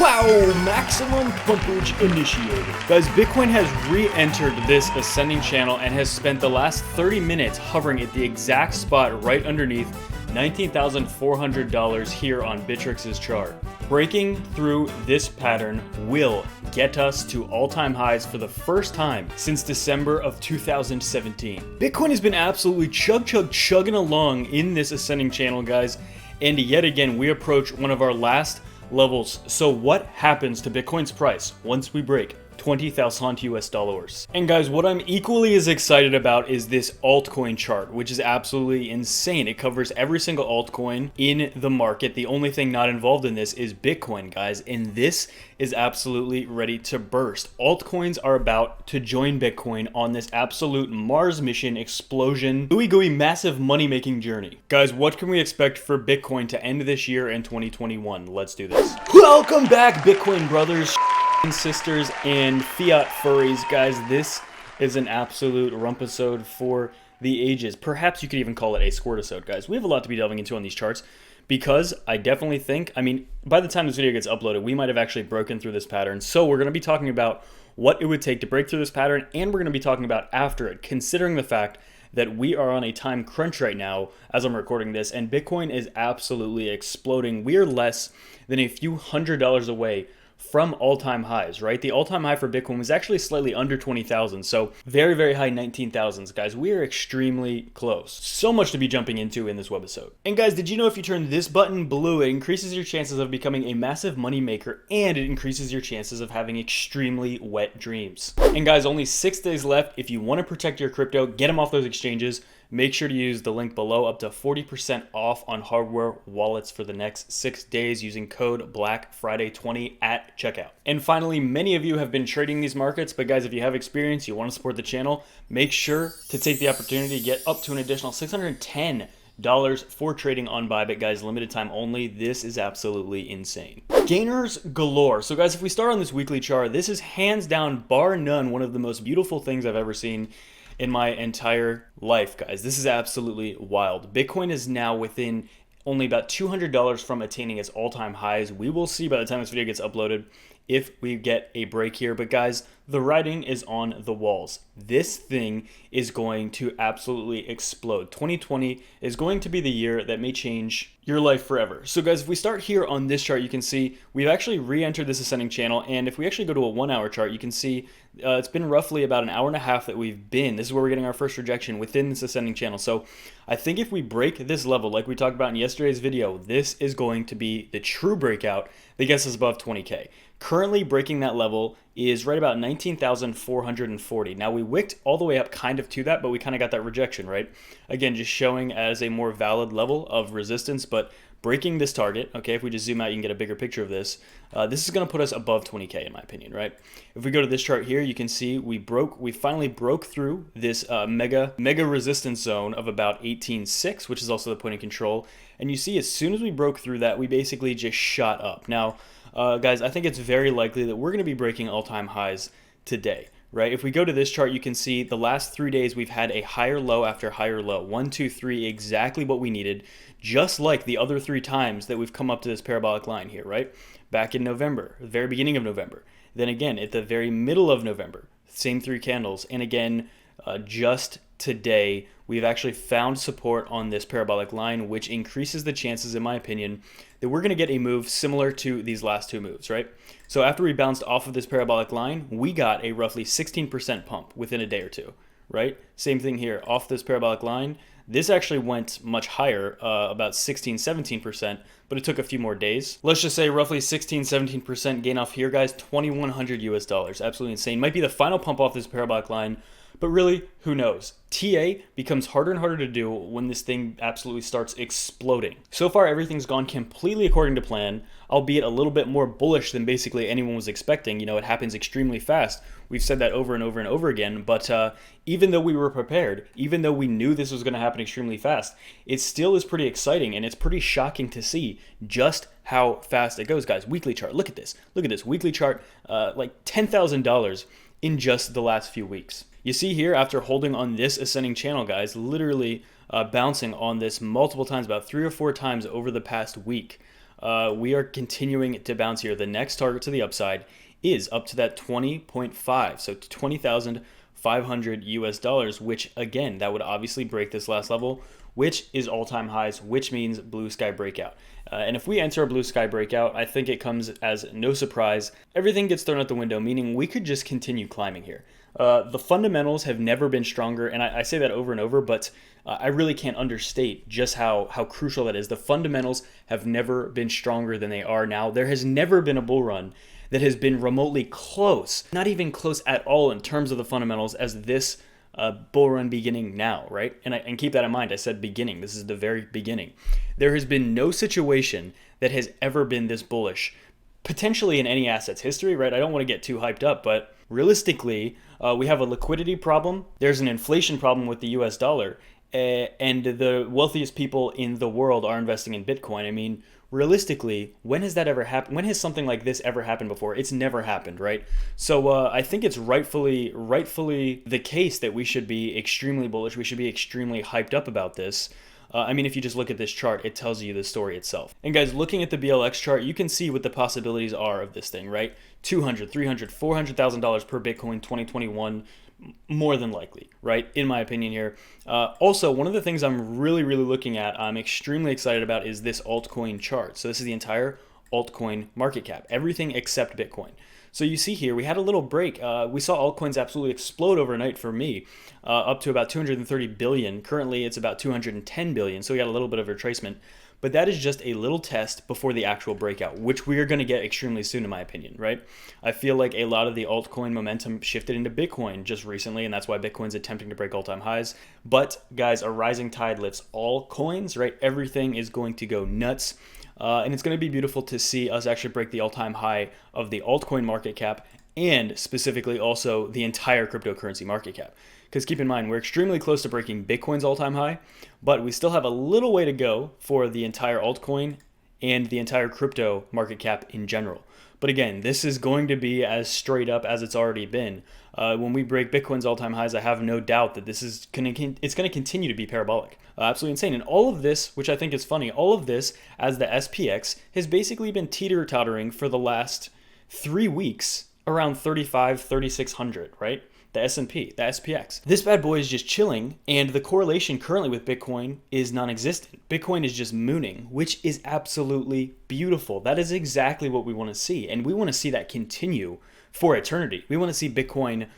Wow, maximum pumpage initiated. Guys, Bitcoin has re-entered this ascending channel and has spent the last 30 minutes hovering at the exact spot right underneath $19,400 here on Bitrix's chart. Breaking through this pattern will get us to all-time highs for the first time since December of 2017. Bitcoin has been absolutely chugging along in this ascending channel, guys, and yet again we approach one of our last levels. So what happens to Bitcoin's price once we break 20,000 US dollars? And guys, what I'm equally as excited about is this altcoin chart, which is absolutely insane. It covers every single altcoin in the market. The only thing not involved in this is Bitcoin, guys, and this is absolutely ready to burst. Altcoins are about to join Bitcoin on this absolute Mars mission explosion, gooey massive money-making journey. Guys, what can we expect for Bitcoin to end this year in 2021? Let's do this. Welcome back, Bitcoin brothers, sisters, and fiat furries. Guys, this is an absolute rumpusode for the ages. Perhaps you could even call it a squirtusode, guys. We have a lot to be delving into on these charts because I definitely think, by the time this video gets uploaded, we might have actually broken through this pattern. So we're going to be talking about what it would take to break through this pattern, and we're going to be talking about after it, considering the fact that we are on a time crunch right now as I'm recording this, and Bitcoin is absolutely exploding. We are less than a few $100s away from all-time highs, right? The all-time high for Bitcoin was actually slightly under 20,000, so very, very high 19,000s, guys. We are extremely close. So much to be jumping into in this webisode. And guys, did you know if you turn this button blue, it increases your chances of becoming a massive money maker, and it increases your chances of having extremely wet dreams. And guys, only 6 days left. If you want to protect your crypto, get them off those exchanges. Make sure to use the link below, up to 40% off on hardware wallets for the next 6 days using code BLACKFRIDAY20 at checkout. And finally, many of you have been trading these markets, but guys, if you have experience, you want to support the channel, make sure to take the opportunity to get up to an additional $610 for trading on Bybit, guys. Limited time only. This is absolutely insane. Gainers galore. So guys, if we start on this weekly chart, this is hands down, bar none, one of the most beautiful things I've ever seen in my entire life, guys. This is absolutely wild. Bitcoin is now within only about $200 from attaining its all-time highs. We will see by the time this video gets uploaded if we get a break here. But guys, the writing is on the walls. This thing is going to absolutely explode. 2020 is going to be the year that may change your life forever. So guys, if we start here on this chart, you can see we've actually re-entered this ascending channel. And if we actually go to a 1 hour chart, you can see it's been roughly about an hour and a half that we've been. This is where we're getting our first rejection within this ascending channel. So I think if we break this level, like we talked about in yesterday's video, this is going to be the true breakout that gets us above 20K. Currently breaking that level is right about 19,440. Now we wicked all the way up kind of to that, but we kind of got that rejection, right? Again, just showing as a more valid level of resistance, but breaking this target, okay, if we just zoom out, you can get a bigger picture of this. This is going to put us above 20K in my opinion, right? If we go to this chart here, you can see we finally broke through this mega resistance zone of about 18.6, which is also the point of control. And you see, as soon as we broke through that, we basically just shot up. Now, guys, I think it's very likely that we're going to be breaking all-time highs today, right? If we go to this chart, you can see the last 3 days we've had a higher low after higher low. 1, 2, 3, exactly what we needed, just like the other 3 times that we've come up to this parabolic line here, right? Back in November, the very beginning of November. Then again, at the very middle of November, same 3 candles. And again, just today, we've actually found support on this parabolic line, which increases the chances, in my opinion, that we're going to get a move similar to these last 2 moves, right? So after we bounced off of this parabolic line, we got a roughly 16% pump within a day or two, right? Same thing here, off this parabolic line. This actually went much higher, about 16, 17%, but it took a few more days. Let's just say roughly 16, 17% gain off here, guys, 2,100 US dollars. Absolutely insane. Might be the final pump off this parabolic line, But really, who knows? TA becomes harder and harder to do when this thing absolutely starts exploding. So far, everything's gone completely according to plan, albeit a little bit more bullish than basically anyone was expecting. You know, it happens extremely fast. We've said that over and over and over again, but even though we were prepared, even though we knew this was going to happen extremely fast, it still is pretty exciting, and it's pretty shocking to see just how fast it goes, guys. Weekly chart, look at this. Look at this weekly chart, like $10,000 in just the last few weeks. You see here, after holding on this ascending channel, guys, literally bouncing on this multiple times, about 3 or 4 times over the past week, we are continuing to bounce here. The next target to the upside is up to that 20.5, so 20,500 US dollars, which again, that would obviously break this last level, which is all-time highs, which means blue sky breakout. And if we enter a blue sky breakout, I think it comes as no surprise. Everything gets thrown out the window, meaning we could just continue climbing here. The fundamentals have never been stronger, and I say that over and over, but I really can't understate just how crucial that is. The fundamentals have never been stronger than they are now. There has never been a bull run that has been remotely close, not even close at all in terms of the fundamentals, as this bull run beginning now, right? And keep that in mind. I said beginning. This is the very beginning. There has been no situation that has ever been this bullish, potentially in any asset's history, right? I don't want to get too hyped up, but realistically, we have a liquidity problem. There's an inflation problem with the US dollar, and the wealthiest people in the world are investing in Bitcoin. I mean, realistically, when has that ever happened? When has something like this ever happened before? It's never happened, right? So I think it's rightfully the case that we should be extremely bullish. We should be extremely hyped up about this. I mean, if you just look at this chart, it tells you the story itself. And guys, looking at the BLX chart, you can see what the possibilities are of this thing, right? $200,000, $300,000, $400,000 per Bitcoin 2021, more than likely, right? In my opinion here. Also, one of the things I'm really looking at, I'm extremely excited about, is this altcoin chart. So this is the entire altcoin market cap, everything except Bitcoin. So you see here, we had a little break. We saw altcoins absolutely explode overnight for me, up to about 230 billion. Currently, it's about 210 billion. So we got a little bit of retracement. But that is just a little test before the actual breakout, which we are going to get extremely soon, in my opinion, right? I feel like a lot of the altcoin momentum shifted into Bitcoin just recently, and that's why Bitcoin's attempting to break all-time highs. But guys, a rising tide lifts all coins, right? Everything is going to go nuts. And it's going to be beautiful to see us actually break the all-time high of the altcoin market cap, and specifically also the entire cryptocurrency market cap. Because keep in mind, we're extremely close to breaking Bitcoin's all-time high, but we still have a little way to go for the entire altcoin and the entire crypto market cap in general. But again, this is going to be as straight up as it's already been. When we break Bitcoin's all-time highs, I have no doubt that this is going to continue to be parabolic. Absolutely insane. And all of this, which I think is funny, all of this as the SPX has basically been teeter-tottering for the last 3 weeks around 3,600, right? The S&P, the SPX. This bad boy is just chilling, and the correlation currently with Bitcoin is non-existent. Bitcoin is just mooning, which is absolutely beautiful. That is exactly what we want to see, and we want to see that continue for eternity. We want to see Bitcoin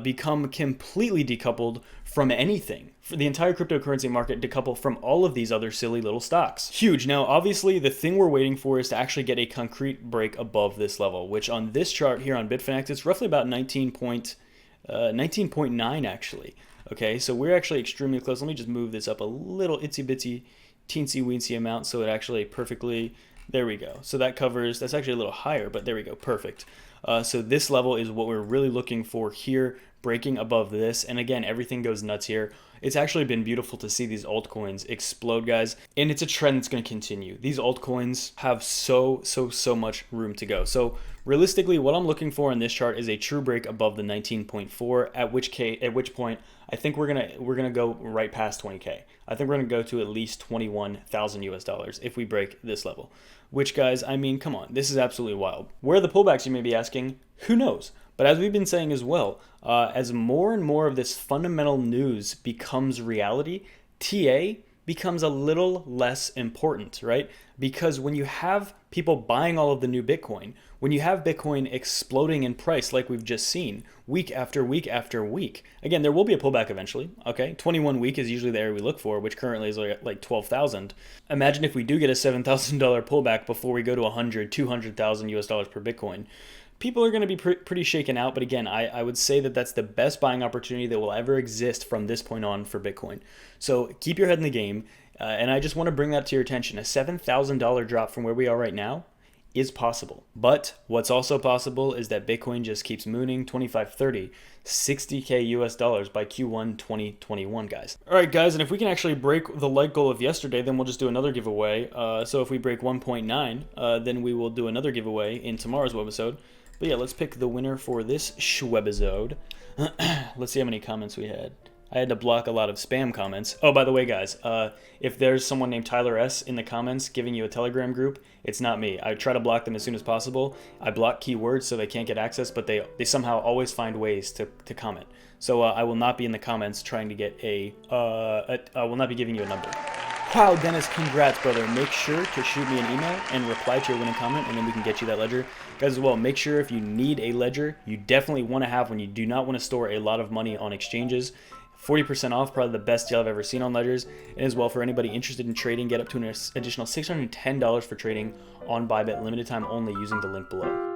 become completely decoupled from anything, for the entire cryptocurrency market decouple from all of these other silly little stocks. Huge. Now, obviously, the thing we're waiting for is to actually get a concrete break above this level, which on this chart here on Bitfinex, it's roughly about 19.9 actually. Okay, so we're actually extremely close. Let me just move this up a little itsy bitsy teensy weensy amount so it actually perfectly, there we go. So that covers, that's actually a little higher, but there we go, perfect. So this level is what we're really looking for here, breaking above this. And again, everything goes nuts here. It's actually been beautiful to see these altcoins explode, guys. And it's a trend that's going to continue. These altcoins have so much room to go. So realistically, what I'm looking for in this chart is a true break above the 19.4, at which point I think we're gonna go right past 20K. I think we're gonna go to at least 21,000 US dollars if we break this level. Which, guys, I mean, come on, this is absolutely wild. Where are the pullbacks, you may be asking? Who knows? But as we've been saying as well, as more and more of this fundamental news becomes reality, TA becomes a little less important, right? Because when you have people buying all of the new Bitcoin, when you have Bitcoin exploding in price like we've just seen, week after week after week, again, there will be a pullback eventually, okay? 21 week is usually the area we look for, which currently is like 12,000. Imagine if we do get a $7,000 pullback before we go to 100, 200,000 US dollars per Bitcoin. people are going to be pretty shaken out. But again, I would say that that's the best buying opportunity that will ever exist from this point on for Bitcoin. So keep your head in the game. And I just want to bring that to your attention. A $7,000 drop from where we are right now is possible. But what's also possible is that Bitcoin just keeps mooning 25, 30, 60K US dollars by Q1 2021, guys. All right, guys, and if we can actually break the like goal of yesterday, then we'll just do another giveaway. So if we break 1.9, then we will do another giveaway in tomorrow's webisode. But yeah, let's pick the winner for this shwebisode. Let's see how many comments we had. I had to block a lot of spam comments. Oh, by the way, guys, if there's someone named Tyler S. in the comments giving you a Telegram group, it's not me. I try to block them as soon as possible. I block keywords so they can't get access, but they somehow always find ways to comment. So I will not be in the comments trying to get I will not be giving you a number. Wow, Dennis, congrats, brother. Make sure to shoot me an email and reply to your winning comment, and then we can get you that ledger. Guys, as well, make sure if you need a ledger, you definitely want to have one. You do not want to store a lot of money on exchanges. 40% off, probably the best deal I've ever seen on ledgers. And as well, for anybody interested in trading, get up to an additional $610 for trading on Bybit, limited time only, using the link below.